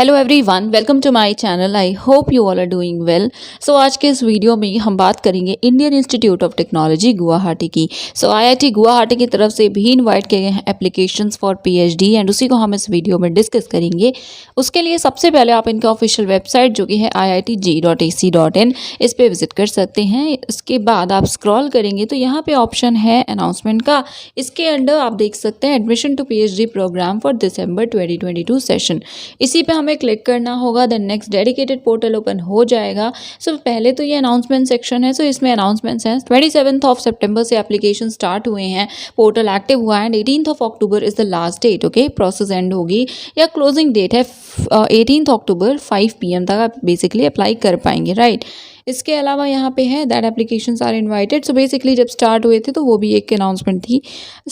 Hello everyone, welcome to my channel. I hope you all are doing well. So आज के इस video में हम बात करेंगे Indian Institute of Technology Guwahati की। आईआईटी गुवाहाटी की तरफ से भी इनवाइट किए गए हैं एप्लीकेशंस फॉर पीएचडी एंड उसी को हम इस वीडियो में डिस्कस करेंगे। उसके लिए सबसे पहले आप इनका ऑफिशियल वेबसाइट जो कि है iitg.ac.in इस पर विजिट कर सकते हैं। इसके बाद आप स्क्रॉल करेंगे तो यहाँ पे ऑप्शन है अनाउंसमेंट का। इसके अंडर आप देख सकते हैं admission to PhD programme for December 2022 session. इसी पे हमें क्लिक करना होगा। Then next dedicated portal open हो जाएगा। पहले तो ये अनाउंसमेंट सेक्शन है। इसमें अनाउंसमेंट्स हैं। 27 ऑफ सितंबर से एप्लीकेशन स्टार्ट हुए हैं, पोर्टल एक्टिव हुआ है and 18 of October is the last date. Okay, process end होगी या क्लोजिंग डेट है 18 अक्टूबर 5 PM तक आप बेसिकली अप्लाई कर पाएंगे, राइट। इसके अलावा यहाँ पे है that applications are invited. Basically जब स्टार्ट हुए थे तो वो भी एक अनाउंसमेंट थी।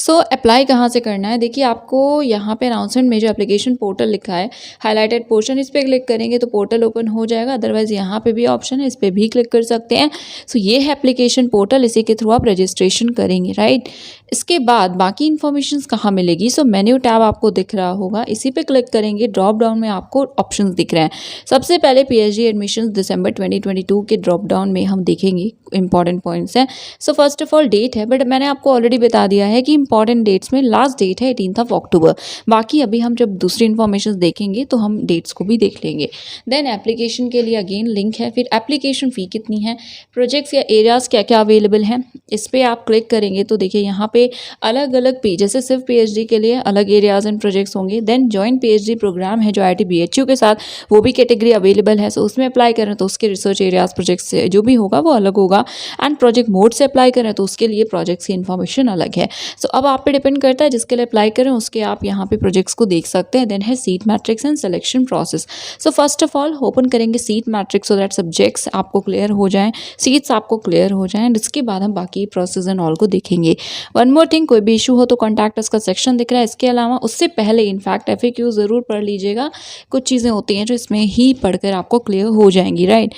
अप्लाई कहाँ से करना है, देखिए आपको यहाँ पे अनाउंसमेंट में जो एप्लीकेशन पोर्टल लिखा है हाईलाइटेड पोर्शन, इस पर क्लिक करेंगे तो पोर्टल ओपन हो जाएगा। अदरवाइज यहाँ पे भी ऑप्शन है, इस पर भी क्लिक कर सकते हैं। ये है एप्लीकेशन पोर्टल, इसी के थ्रू आप रजिस्ट्रेशन करेंगे, राइट। इसके बाद बाकी इन्फॉर्मेशन कहाँ मिलेगी, मेन्यू टैब आपको दिख रहा होगा, इसी पे क्लिक करेंगे। ड्रॉप डाउन में आपको ऑप्शंस दिख रहे हैं। सबसे पहले पीएचडी एडमिशन दिसंबर 2022 के ड्रॉप डाउन में हम देखेंगे इंपॉर्टेंट पॉइंट्स हैं। फर्स्ट ऑफ ऑल डेट है, बट मैंने आपको ऑलरेडी बता दिया है कि इंपॉर्टेंट डेट्स में लास्ट डेट है 18 अक्टूबर। बाकी अभी हम जब दूसरी इन्फॉर्मेशन देखेंगे तो हम डेट्स को भी देख लेंगे। देन एप्लीकेशन के लिए अगेन लिंक है, फिर एप्लीकेशन फ़ी कितनी है, प्रोजेक्ट्स या एरियाज़ क्या क्या अवेलेबल हैं, इस पर आप क्लिक करेंगे तो देखिए यहाँ पे अलग अलग पेज, जैसे सिर्फ पीएचडी के लिए अलग एरियाज़ एंड प्रोजेक्ट्स होंगे। देन जॉइंट पीएचडी प्रोग्राम है जो आईआईटी बीएचयू के साथ, वो भी कैटेगरी अवेलेबल है। उसमें अप्लाई करें तो उसके रिसर्च एरियाज़ प्रोजेक्ट्स से जो भी होगा वो अलग होगा। एंड प्रोजेक्ट मोड से अप्लाई करें तो उसके लिए प्रोजेक्ट्स की इन्फॉर्मेशन अलग है। अब आप पे डिपेंड करता है जिसके लिए अप्लाई करें उसके आप यहाँ पे प्रोजेक्ट्स को देख सकते हैं। देन है seat matrix and selection process. First of all open करेंगे seat matrix so that subjects आपको क्लियर हो जाएं, सीट्स आपको क्लियर हो जाएं। इसके बाद हम बाकी प्रोसेस एंड ऑल को देखेंगे। वन मोर थिंग, कोई भी इशू हो तो कॉन्टैक्ट अस का सेक्शन दिख रहा है। इसके अलावा उससे पहले इनफैक्ट FAQ ज़रूर पढ़ लीजिएगा, कुछ चीज़ें होती हैं जो इसमें ही पढ़कर आपको क्लियर हो जाएंगी, राइट।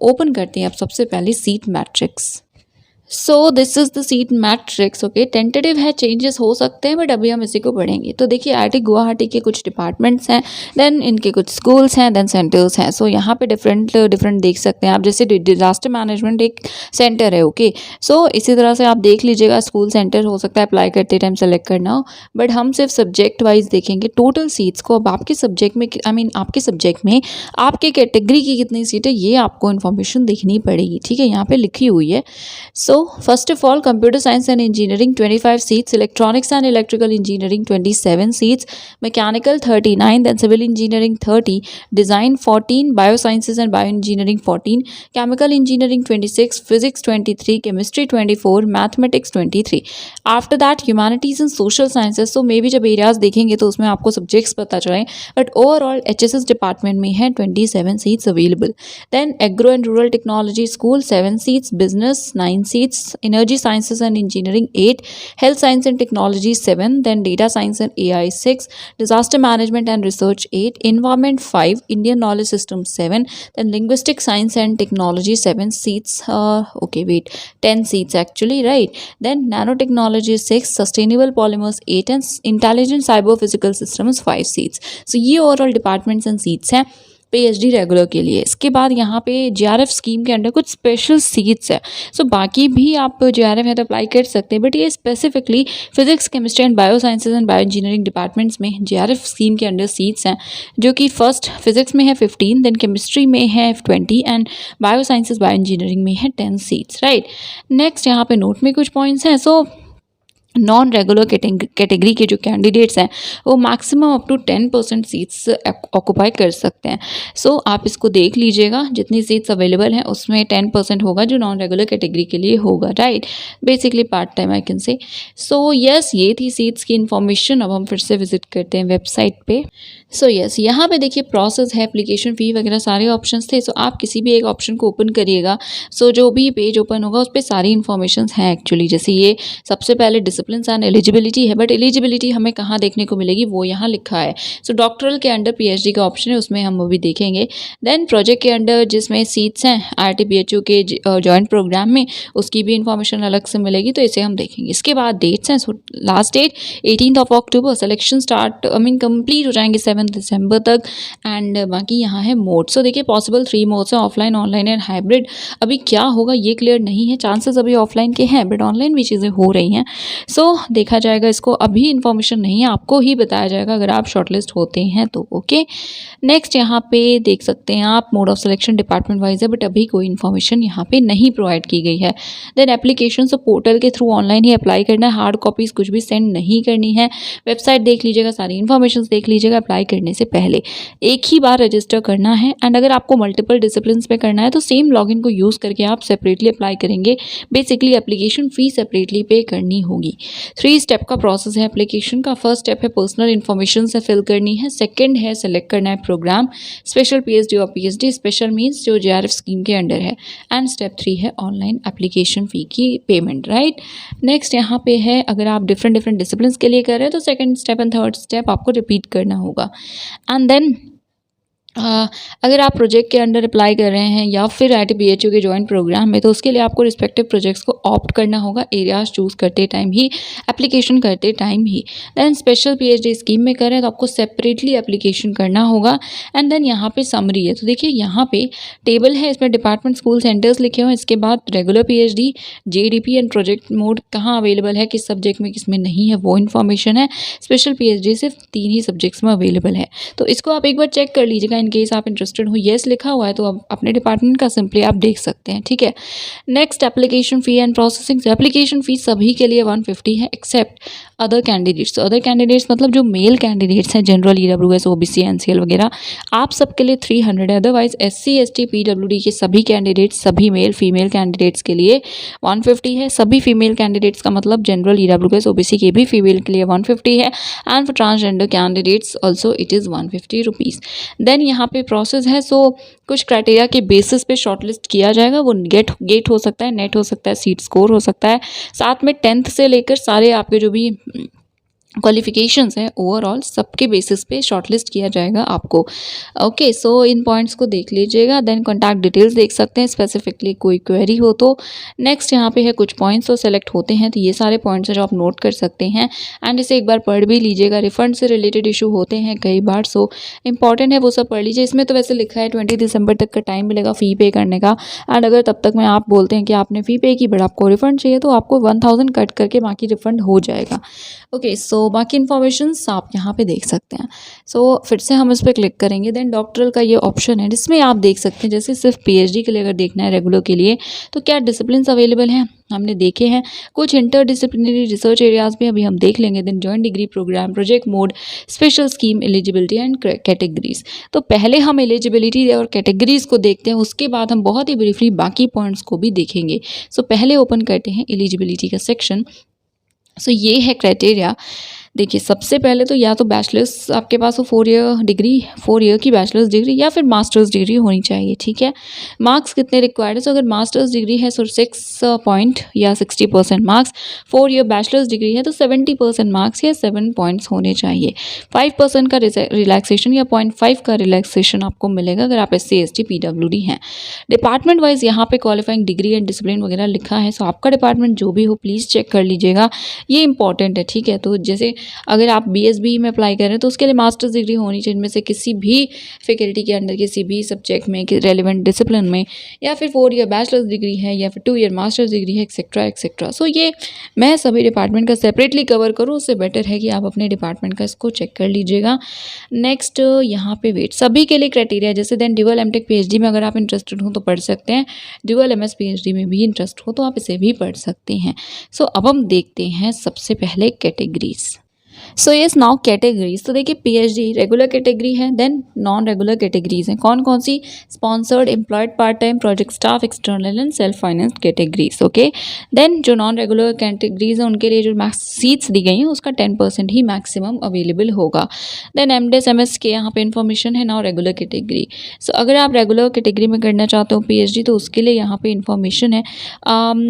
ओपन करते हैं आप सबसे पहले seat matrix. This is the seat matrix. Okay, tentative है, चेंजेस हो सकते हैं, बट अभी हम इसी को पढ़ेंगे। तो देखिए आईआईटी गुवाहाटी के कुछ डिपार्टमेंट्स हैं, देन इनके कुछ स्कूल्स हैं, देन सेंटर्स हैं। यहाँ पे डिफरेंट देख सकते हैं आप, जैसे डिजास्टर मैनेजमेंट एक सेंटर है। ओके, इसी तरह से आप देख लीजिएगा, स्कूल सेंटर हो सकता है अप्लाई करते टाइम सेलेक्ट करना हो, बट हम सिर्फ सब्जेक्ट वाइज देखेंगे टोटल सीट्स को। अब आपके सब्जेक्ट में आपके सब्जेक्ट में आपके कैटेगरी की कितनी सीट है ये आपको इन्फॉर्मेशन देखनी पड़ेगी, ठीक है, यहाँ पे लिखी हुई है। First of all, computer science and engineering 25 seats, electronics and electrical engineering 27 seats, mechanical 39, then civil engineering 30, design 14, biosciences and bioengineering 14, chemical engineering 26, physics 23, chemistry 24, mathematics 23. After that humanities and social sciences, मे भी जब areas देखेंगे तो उसमें आपको subjects पता चलें, but overall HSS department में है 27 seats available. Then agro and rural technology school 7 seats, business 9 seats, energy sciences and engineering 8, health science and technology 7, then data science and AI 6, disaster management and research 8, environment 5, Indian knowledge system 7, then linguistic science and technology 7 seats, 10 seats actually, right. Then nanotechnology 6, sustainable polymers 8 and intelligent cyber physical systems 5 seats. ये overall departments and seats हैं PhD regular के लिए। इसके बाद यहाँ पे JRF scheme के under कुछ स्पेशल सीट्स है। बाकी भी आप JRF है तो अप्लाई कर सकते हैं, बट ये specifically physics, chemistry and bio sciences and bio engineering departments में JRF स्कीम के अंडर सीट्स हैं, जो कि फर्स्ट फिजिक्स में है 15, देन केमिस्ट्री में है 20 and bio sciences bio engineering में है 10 सीट्स, राइट। नेक्स्ट यहाँ पे नोट में कुछ पॉइंट्स हैं। नॉन रेगुलर कैटेगरी के जो कैंडिडेट्स हैं वो maximum up to 10% seats occupy कर सकते हैं। आप इसको देख लीजिएगा, जितनी सीट्स अवेलेबल हैं उसमें 10% होगा जो नॉन रेगुलर कैटेगरी के लिए होगा, right. Basically part time I can say. Yes, ये थी सीट्स की इन्फॉर्मेशन। अब हम फिर से विजिट करते हैं वेबसाइट पे। यस, यहाँ पे देखिए प्रोसेस है, एप्लीकेशन फ़ी वगैरह सारे ऑप्शंस थे। आप किसी भी एक ऑप्शन को ओपन करिएगा। जो भी पेज ओपन होगा उस पर सारी इन्फॉर्मेशन हैं एक्चुअली। जैसे ये सबसे पहले डिसिप्लिन एंड एलिजिबिलिटी है, बट एलिजिबिलिटी हमें कहाँ देखने को मिलेगी वो यहाँ लिखा है। सो डॉक्टरल के अंडर पीएचडी का ऑप्शन है, उसमें हम अभी देखेंगे। देन प्रोजेक्ट के अंडर जिसमें सीट्स हैं आईआईटी बीएचयू के जॉइंट प्रोग्राम में, उसकी भी इंफॉर्मेशन अलग से मिलेगी, तो इसे हम देखेंगे। इसके बाद डेट्स हैं, सो लास्ट डेट 18 अक्टूबर, सिलेक्शन स्टार्ट कंप्लीट हो जाएंगे 7 दिसंबर तक। एंड बाकी यहाँ है मोड। सो देखिए पॉसिबल 3 मोड्स हैं, ऑफलाइन, ऑनलाइन एंड हाइब्रिड। अभी क्या होगा ये क्लियर नहीं है, चांसेस अभी ऑफलाइन के हैं बट ऑनलाइन भी चीज़ें हो रही हैं। सो देखा जाएगा, इसको अभी इन्फॉर्मेशन नहीं है, आपको ही बताया जाएगा अगर आप शॉर्टलिस्ट होते हैं तो। ओके, नेक्स्ट यहाँ पे देख सकते हैं आप, mode of selection department wise है, बट अभी कोई इन्फॉर्मेशन यहाँ पे नहीं प्रोवाइड की गई है। देन एप्लीकेशन पोर्टल के थ्रू ऑनलाइन ही अप्लाई करना है, हार्ड कॉपीज़ कुछ भी सेंड नहीं करनी है। वेबसाइट देख लीजिएगा, सारी इन्फॉर्मेशन देख लीजिएगा। अप्लाई करने से पहले एक ही बार रजिस्टर करना है, एंड अगर आपको मल्टीपल डिसिप्लिन पे करना है तो सेम लॉगिन को यूज़ करके आप सेपरेटली अप्लाई करेंगे। बेसिकली एप्लीकेशन फ़ी सेपरेटली पे करनी होगी। 3 स्टेप का प्रोसेस है एप्लीकेशन का। फर्स्ट स्टेप है पर्सनल इन्फॉर्मेशन से फिल करनी है। सेकंड है सेलेक्ट करना है प्रोग्राम, स्पेशल पीएचडी और पीएचडी, स्पेशल मीन्स जो जेआरएफ स्कीम के अंडर है। एंड स्टेप 3 है ऑनलाइन एप्लीकेशन फ़ी की पेमेंट, राइट। नेक्स्ट यहाँ पे है, अगर आप डिफरेंट डिसिप्लिन के लिए कर रहे हैं तो second step and third step आपको रिपीट करना होगा। एंड देन अगर आप प्रोजेक्ट के अंडर अप्लाई कर रहे हैं या फिर आईआईटी बीएचयू के जॉइंट प्रोग्राम में, तो उसके लिए आपको रिस्पेक्टिव प्रोजेक्ट्स को ऑप्ट करना होगा एरियाज चूज़ करते टाइम ही, एप्लीकेशन करते टाइम ही। देन स्पेशल पीएचडी स्कीम में करें तो आपको सेपरेटली एप्लीकेशन करना होगा। एंड देन यहाँ पे समरी है, तो देखिए यहाँ पे टेबल है, इसमें डिपार्टमेंट, स्कूल, सेंटर्स लिखे हुए हैं। इसके बाद regular PhD, JDP and project mode कहाँ अवेलेबल है, किस सब्जेक्ट में किस में नहीं है, वो इन्फॉर्मेशन है। स्पेशल पीएचडी सिर्फ 3 ही सब्जेक्ट्स में अवेलेबल है, तो इसको आप एक बार चेक कर लीजिएगा। इन केस आप इंटरेस्टेड हो, येस लिखा हुआ है तो अब अपने डिपार्टमेंट का सिंपली आप देख सकते हैं, ठीक है। Next application fee and processing. Application fee सभी के लिए 150 है except other candidates. Other candidates मतलब जो मेल कैंडिडेट्स हैं, जनरल, ईडब्ल्यूएस, ओबीसी, एनसीएल वगैरह, आप सबके लिए 300 है। अदरवाइज एससी, एसटी, पीडब्ल्यूडी के सभी कैंडिडेट्स, सभी मेल फीमेल कैंडिडेट्स के लिए 150 है। सभी फीमेल कैंडिडेट्स का मतलब जनरल, ईडब्ल्यूएस, ओबीसी के भी फीमेल के लिए 150 है। And for transgender candidates also it is 150 rupees. Then यहाँ पे प्रोसेस है, सो कुछ क्राइटेरिया के बेसिस पे शॉर्टलिस्ट किया जाएगा। वो गेट हो सकता है, नेट हो सकता है, सीट स्कोर हो सकता है, साथ में 10th से लेकर सारे आपके जो भी क्वालिफिकेशंस हैं ओवरऑल सबके बेसिस पे शॉर्टलिस्ट किया जाएगा आपको। ओके, सो इन पॉइंट्स को देख लीजिएगा। देन कॉन्टैक्ट डिटेल्स देख सकते हैं, स्पेसिफिकली कोई क्वेरी हो तो। नेक्स्ट यहाँ पे है कुछ पॉइंट्स तो सेलेक्ट होते हैं, तो ये सारे पॉइंट्स हैं जो आप नोट कर सकते हैं। एंड इसे एक बार पढ़ भी लीजिएगा। रिफंड से रिलेटेड इशू होते हैं कई बार, सो इंपॉर्टेंट है वो सब पढ़ लीजिए। इसमें तो वैसे लिखा है 20 दिसंबर तक का टाइम मिलेगा फ़ी पे करने का। एंड अगर तब तक में आप बोलते हैं कि आपने फ़ी पे की बट आपको रिफंड चाहिए, तो आपको 1000 कट करके बाकी रिफंड हो जाएगा। ओके, सो बाकी इन्फॉर्मेशंस आप यहाँ पे देख सकते हैं। सो फिर से हम इस पर क्लिक करेंगे। देन डॉक्टरल का ये ऑप्शन है, जिसमें आप देख सकते हैं जैसे सिर्फ पीएचडी के लिए अगर देखना है रेगुलर के लिए, तो क्या डिसिप्लिन अवेलेबल हैं हमने देखे हैं। कुछ इंटरडिसिप्लिनरी रिसर्च एरियाज भी अभी हम देख लेंगे। Then joint degree programme, project mode, special scheme, eligibility and categories. तो पहले हम एलिजिबिलिटी और कैटेगरीज को देखते हैं, उसके बाद हम बहुत ही ब्रीफली बाकी पॉइंट्स को भी देखेंगे। सो पहले ओपन करते हैं एलिजिबिलिटी का सेक्शन। सो ये है क्राइटेरिया। देखिए सबसे पहले तो या तो बैचलर्स आपके पास हो 4 ईयर डिग्री, 4 ईयर की बैचलर्स डिग्री या फिर मास्टर्स डिग्री होनी चाहिए, ठीक है। मार्क्स कितने रिक्वायर्ड है, तो अगर मास्टर्स डिग्री है तो 6 पॉइंट या 60% मार्क्स, 4 ईयर बैचलर्स डिग्री है तो 70% मार्क्स या 7 पॉइंट्स होने चाहिए। 5% का रिलैक्सेशन या 0.5 का रिलैक्सेशन आपको मिलेगा अगर आप SC ST PWD हैं। डिपार्टमेंट वाइज यहाँ पे क्वालिफाइंग डिग्री एंड डिसिप्लिन वगैरह लिखा है, सो आपका डिपार्टमेंट जो भी हो प्लीज़ चेक कर लीजिएगा, ये इंपॉर्टेंट है, ठीक है। तो जैसे अगर आप BSB में अप्लाई कर रहे हैं तो उसके लिए मास्टर्स डिग्री होनी चाहिए, इनमें से किसी भी फैकल्टी के अंदर किसी भी सब्जेक्ट में, रेलिवेंट डिसिप्लिन में, या फिर 4 ईयर बैचलर्स डिग्री है या फिर 2 ईयर मास्टर्स डिग्री है, एक्सेट्रा एक्सेट्रा। सो ये मैं सभी डिपार्टमेंट का सेपरेटली कवर करूँ, उससे बेटर है कि आप अपने डिपार्टमेंट का इसको चेक कर लीजिएगा। नेक्स्ट यहाँ पे वेट सभी के लिए क्राइटेरिया, जैसे देन ड्यूअल एमटेक PhD में अगर आप इंटरेस्टेड हो तो पढ़ सकते हैं, ड्यूअल MS PhD में भी इंटरेस्ट हो तो आप इसे भी पढ़ सकते हैं। सो अब हम देखते हैं सबसे पहले categories. So yes now categories, तो देखिए पीएचडी रेगुलर कैटेगरी है, देन नॉन रेगुलर कैटेगरीज हैं। कौन कौन सी? Sponsored, employed, part time, project staff, external and self finance categories. Okay, then जो नॉन रेगुलर कैटेगरीज हैं उनके लिए जो मैक्स सीट्स दी गई हैं उसका 10% ही मैक्सिमम अवेलेबल होगा। देन एमडेस एमएस के यहाँ पे इन्फॉर्मेशन है नाउ रेगुलर कैटेगरी। सो अगर आप रेगुलर कैटेगरी में करना चाहते हो पीएचडी तो उसके लिए यहाँ पे इन्फॉर्मेशन है।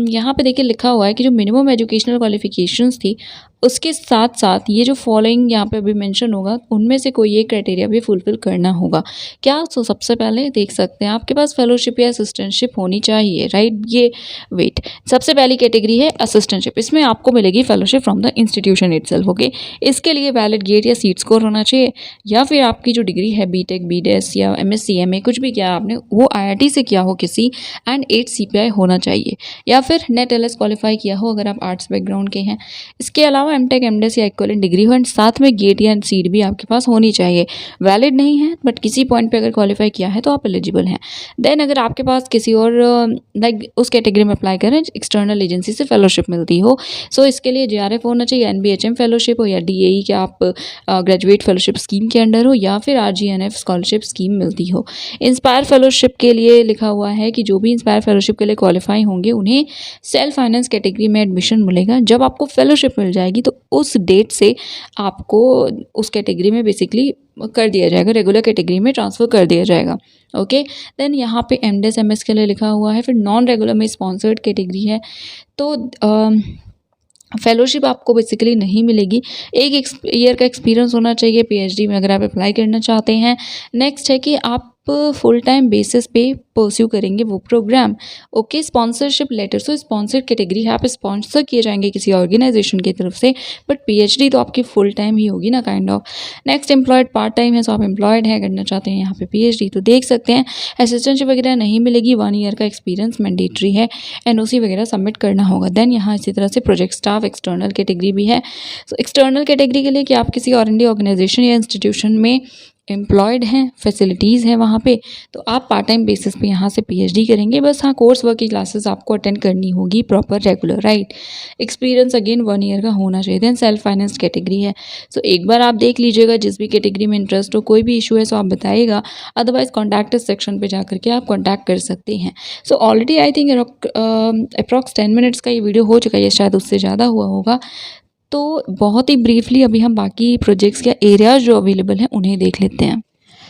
यहाँ पे देखिए लिखा हुआ है कि जो मिनिमम एजुकेशनल क्वालिफिकेशंस थी उसके साथ साथ ये जो फॉलोइंग यहाँ पे अभी मेंशन होगा उनमें से कोई एक क्राइटेरिया भी फुलफिल करना होगा। क्या? सो सबसे पहले देख सकते हैं आपके पास फेलोशिप या असिस्टेंटशिप होनी चाहिए, राइट? ये वेट सबसे पहली कैटेगरी है असिस्टेंटशिप, इसमें आपको मिलेगी fellowship from the institution itself. Okay, इसके लिए वैलिड गेट या सीट स्कोर होना चाहिए, या फिर आपकी जो डिग्री है बीटेक, बीडेस या एमएससी, एमए कुछ भी किया आपने वो आईआईटी से किया हो किसी, एंड 8 सीपीआई होना चाहिए, या फिर नेट एलएस क्वालिफाई किया हो अगर आप आर्ट्स बैकग्राउंड के हैं। इसके अलावा एमटेक, एमडेस या इक्विवेलेंट डिग्री हो एंड साथ में गेट या सीट भी आपके पास होनी चाहिए। वैलिड नहीं है बट किसी पॉइंट पे अगर क्वालिफाई किया है तो आप एलिजिबल हैं। देन अगर आपके पास किसी और लाइक उस कैटेगरी में अप्लाई करें एक्सटर्नल एजेंसी से फेलोशिप मिलती हो, सो इसके लिए जेआरएफ होना चाहिए, एनबीएचएम फेलोशिप हो या डीएई के आप ग्रेजुएट फेलोशिप स्कीम के अंडर हो, या फिर आरजीएनएफ स्कॉलरशिप स्कीम मिलती हो। इंस्पायर फेलोशिप के लिए लिखा हुआ है कि जो भी इंस्पायर फेलोशिप के लिए क्वालिफाई होंगे उन्हें सेल्फ फाइनेंस कैटेगरी में एडमिशन मिलेगा। जब आपको फेलोशिप मिल जाएगी तो उस डेट से आपको उस कैटेगरी में बेसिकली कर दिया जाएगा, रेगुलर कैटेगरी में ट्रांसफ़र कर दिया जाएगा। ओके, देन यहाँ पे एमडेस एमएस के लिए लिखा हुआ है। फिर नॉन रेगुलर में स्पॉन्सर्ड कैटेगरी है, तो फेलोशिप आपको बेसिकली नहीं मिलेगी। एक ईयर का एक्सपीरियंस होना चाहिए पीएचडी में अगर आप अप्लाई करना चाहते हैं। नेक्स्ट है कि आप फुल टाइम बेसिस पे परस्यू करेंगे वो प्रोग्राम। ओके, स्पॉन्सरशिप लेटर, सो स्पॉन्सर्ड कैटेगरी है, आप स्पॉन्सर किए जाएंगे किसी ऑर्गेनाइजेशन की तरफ से, बट पीएचडी तो आपकी फुल टाइम ही होगी ना, kind of. Next employed part time है, सो आप एम्प्लॉयड है करना चाहते हैं यहाँ पे पीएचडी, तो देख सकते हैं असिस्टेंटशिप वगैरह नहीं मिलेगी, 1 ईयर का एक्सपीरियंस मैंडेटरी है, एनओसी वगैरह सबमिट करना होगा। देन यहाँ इसी तरह से प्रोजेक्ट स्टाफ एक्सटर्नल कैटेगरी भी है। सो एक्सटर्नल कैटेगरी के लिए कि आप किसी और ऑर्गेनाइजेशन या इंस्टीट्यूशन में एम्प्लॉयड हैं, फैसिलिटीज़ हैं वहाँ पे, तो आप पार्ट टाइम बेसिस पे यहाँ से पीएचडी करेंगे। बस हाँ, कोर्स वर्क की क्लासेस आपको अटेंड करनी होगी proper regular, right? Experience again 1 year का होना चाहिए। देन सेल्फ फाइनेंस कैटेगरी है, सो एक बार आप देख लीजिएगा जिस भी कैटेगरी में इंटरेस्ट हो, कोई भी इशू है सो आप बताइएगा, अदरवाइज कॉन्टैक्ट सेक्शन पर जा करके आप कॉन्टैक्ट कर सकते हैं। So already I think approx 10 minutes का ये वीडियो हो चुका है, शायद उससे ज़्यादा हुआ होगा। तो बहुत ही ब्रीफली अभी हम बाकी प्रोजेक्ट्स या एरियाज जो अवेलेबल हैं उन्हें देख लेते हैं।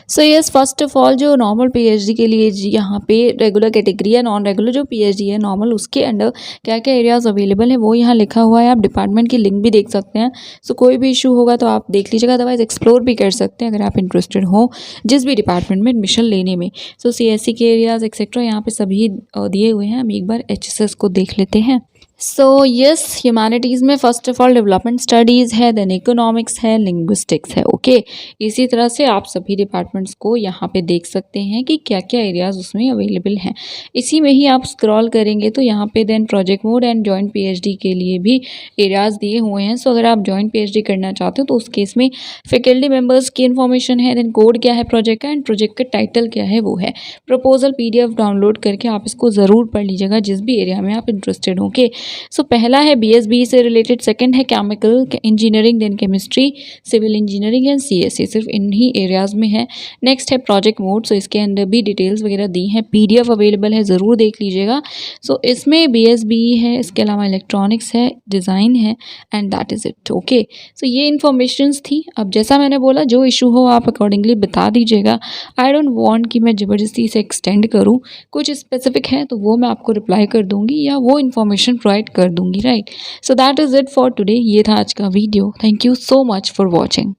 So yes, first of all जो नॉर्मल पीएचडी के लिए यहाँ पे रेगुलर कैटेगरी है, नॉन रेगुलर जो पीएचडी है नॉर्मल, उसके अंडर क्या क्या एरियाज अवेलेबल है वो यहाँ लिखा हुआ है। आप डिपार्टमेंट की लिंक भी देख सकते हैं। सो कोई भी इशू होगा तो आप देख लीजिएगा, अदरवाइज एक्सप्लोर भी कर सकते हैं अगर आप इंटरेस्टेड हो जिस भी डिपार्टमेंट में एडमिशन लेने में। सो सीएससी के एरियाज एक्सेट्रा यहाँ पे सभी दिए हुए हैं। हम एक बार एचएसएस को देख लेते हैं। सो यस, ह्यूमैनिटीज़ में first of all development studies है, देन इकोनॉमिक्स है, लिंग्विस्टिक्स है। ओके, इसी तरह से आप सभी डिपार्टमेंट्स को यहाँ पे देख सकते हैं कि क्या क्या एरियाज़ उसमें अवेलेबल हैं। इसी में ही आप स्क्रॉल करेंगे तो यहाँ पे then project mode and joint PhD के लिए भी एरियाज़ दिए हुए हैं। सो अगर आप जॉइंट पीएचडी करना चाहते हो तो उस केस में फैकल्टी मेम्बर्स की इन्फॉर्मेशन है, देन कोड क्या है प्रोजेक्ट का, एंड प्रोजेक्ट का टाइटल क्या है वो है। प्रपोजल PDF डाउनलोड करके आप इसको ज़रूर पढ़ लीजिएगा जिस भी एरिया में आप इंटरेस्टेड हो। के सो पहला है BSB से रिलेटेड, सेकंड है chemical engineering, then chemistry, civil engineering and CSE, सिर्फ इन्हीं एरियाज़ में है। नेक्स्ट है प्रोजेक्ट मोड, सो इसके अंदर भी डिटेल्स वगैरह दी हैं, PDF अवेलेबल है, ज़रूर देख लीजिएगा। सो इसमें BSB है, इसके अलावा इलेक्ट्रॉनिक्स है, डिज़ाइन है, and that is it. Okay, so ये इन्फॉर्मेशंस थी। अब जैसा मैंने बोला, जो इशू हो आप अकॉर्डिंगली बता दीजिएगा। आई डोंट वांट कि मैं ज़बरदस्ती से एक्सटेंड करूँ, कुछ स्पेसिफिक है तो वो मैं आपको रिप्लाई कर दूँगी या वो इन्फॉर्मेशन प्रोवाइड कर दूंगी, right? So that is it for today. ये था आज का video. Thank you so much for watching.